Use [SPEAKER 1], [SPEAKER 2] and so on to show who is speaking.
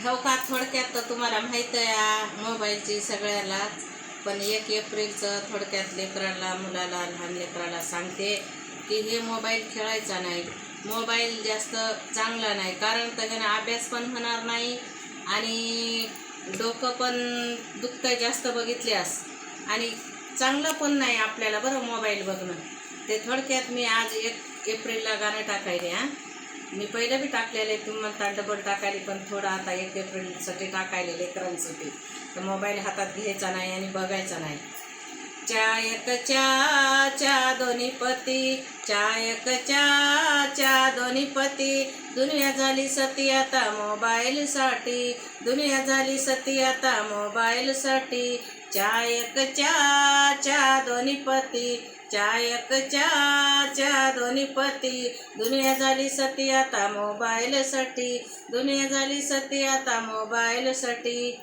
[SPEAKER 1] हो का, थोडक्यात तर तुम्हाला माहीत आहे मोबाईलची सगळ्याला. पण 1 एप्रिलचं थोडक्यात लेकराला, मुलाला, लहान लेकराला सांगते की हे मोबाईल खेळायचा नाही. मोबाईल जास्त चांगला नाही, कारण त्याच्याने अभ्यास पण होणार नाही आणि डोकं पण दुखतं जास्त बघितल्यास, आणि चांगलं पण नाही आपल्याला बरं मोबाईल बघणं. ते थोडक्यात मी आज 1 एप्रिलला गाणं टाकायले. मी पहिलं बी टाकलेलं आहे, तुम्ही म्हणता डबल टाकायले, पण थोडं आता 1 एप्रिलसाठी टाकायले लेकरांसाठी. तर मोबाईल हातात घ्यायचा नाही आणि बघायचा नाही. चायक च्या दोन्ही पती, चायक च्या दोन्ही पती, दुनिया झाली सती आता मोबाईलसाठी, दुनिया झाली सती आता मोबाईलसाठी. चायक च्या दोन्ही पती, चायक च्या दोन्ही पती, दुनिया झाली सती आता मोबाईलसाठी, दुनिया झाली सती आता मोबाईलसाठी.